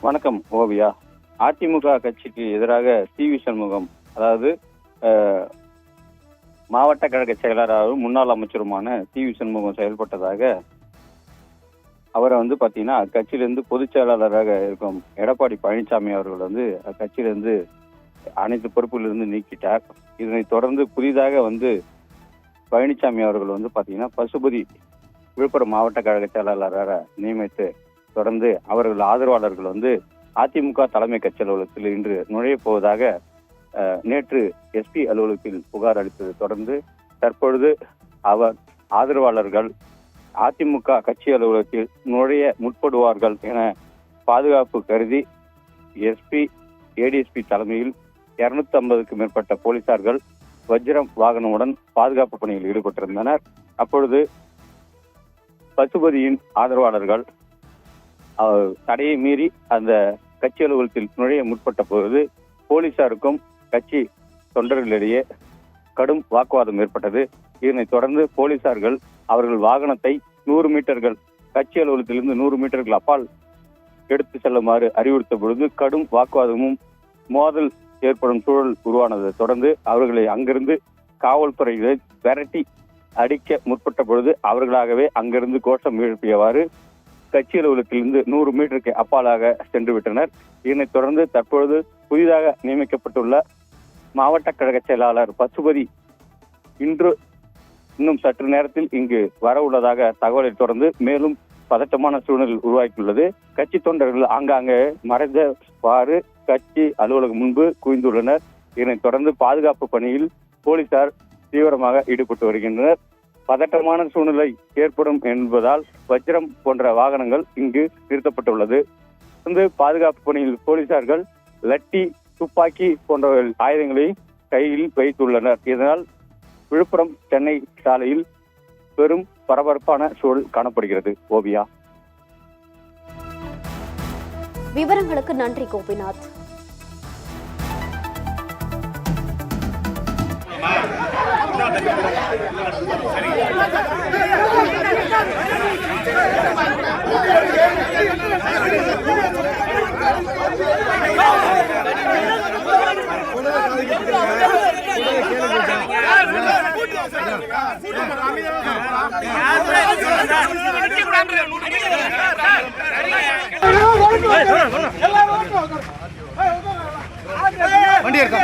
வணக்கம் ஓவியா. அதிமுக கட்சிக்கு எதிராக சி.வி. சண்முகம், அதாவது மாவட்ட கழக செயலாளரும் முன்னாள் அமைச்சருமான சி.வி. சண்முகம் செயல்பட்டதாக அவரை பாத்தீங்கன்னா கட்சியிலிருந்து பொதுச் செயலாளராக இருக்கும் எடப்பாடி பழனிசாமி அவர்கள் அக்கட்சியிலிருந்து அனைத்து பொறுப்பிலிருந்து நீக்கிட்டார். இதனைத் தொடர்ந்து புதிதாக பழனிசாமி அவர்கள் பாத்தீங்கன்னா பசுபதி விழுப்புரம் மாவட்ட கழக செயலாளராக நியமித்து தொடர்ந்து அவர்கள் ஆதரவாளர்கள் அதிமுக தலைமை கட்சி அலுவலகத்தில் இன்று நுழைய போவதாக நேற்று எஸ்பி அலுவலகத்தில் புகார் அளித்ததை தொடர்ந்து தற்பொழுது அவர் ஆதரவாளர்கள் அதிமுக கட்சி அலுவலகத்தில் நுழைய முற்படுவார்கள் என பாதுகாப்பு கருதி எஸ்பி ஏடிஎஸ்பி தலைமையில் 250க்கும் மேற்பட்ட போலீசார்கள் வஜ்ரம் வாகனமுடன் பாதுகாப்பு பணியில் ஈடுபட்டிருந்தனர். அப்பொழுது பசுபதியின் ஆதரவாளர்கள் தடையை மீறி அந்த கட்சி அலுவலகத்தில் நுழைய முற்பட்ட பொழுது போலீசாருக்கும் கட்சி தொண்டர்களிடையே கடும் வாக்குவாதம் ஏற்பட்டது. இதனைத் தொடர்ந்து போலீசார்கள் அவர்கள் வாகனத்தை 100 மீட்டர்கள் கட்சி அலுவலகத்திலிருந்து 100 மீட்டர்கள் அப்பால் எடுத்து செல்லுமாறு அறிவுறுத்த பொழுது கடும் வாக்குவாதமும் மோதல் ஏற்படும் சூழல் உருவானதை தொடர்ந்து அவர்களை அங்கிருந்து காவல்துறையை விரட்டி அடிக்க முற்பட்ட பொழுது அவர்களாகவே அங்கிருந்து கோஷம் எழுப்பியவாறு கட்சி அலுவலகத்திலிருந்து 100 மீட்டருக்கு அப்பாலாக சென்று விட்டனர். இதனைத் தொடர்ந்து தற்பொழுது புதிதாக நியமிக்கப்பட்டுள்ள மாவட்ட கழக செயலாளர் பசுபதி இன்னும் சற்று நேரத்தில் இங்கு வர உள்ளதாக தகவலை தொடர்ந்து மேலும் பதட்டமான சூழ்நிலை உருவாக்கியுள்ளது. கட்சி தொண்டர்கள் ஆங்காங்கே மறைந்தவாறு கட்சி அலுவலகம் முன்பு குவிந்துள்ளனர். இதனைத் தொடர்ந்து பாதுகாப்பு பணியில் போலீசார் தீவிரமாக ஈடுபட்டு வருகின்றனர். பதட்டமான சூழ்நிலை ஏற்படும் என்பதால் வஜ்ரம் போன்ற வாகனங்கள் இங்கு நிறுத்தப்பட்டுள்ளது. பாதுகாப்பு பணியில் போலீசார்கள் லட்டி, துப்பாக்கி போன்ற ஆயுதங்களை கையில் வைத்துள்ளனர். இதனால் விழுப்புரம் சென்னை சாலையில் பெரும் பரபரப்பான சூழல் காணப்படுகிறது. ஓவியா, விவரங்களுக்கு நன்றி கோபிநாத். வண்டி இருக்கா?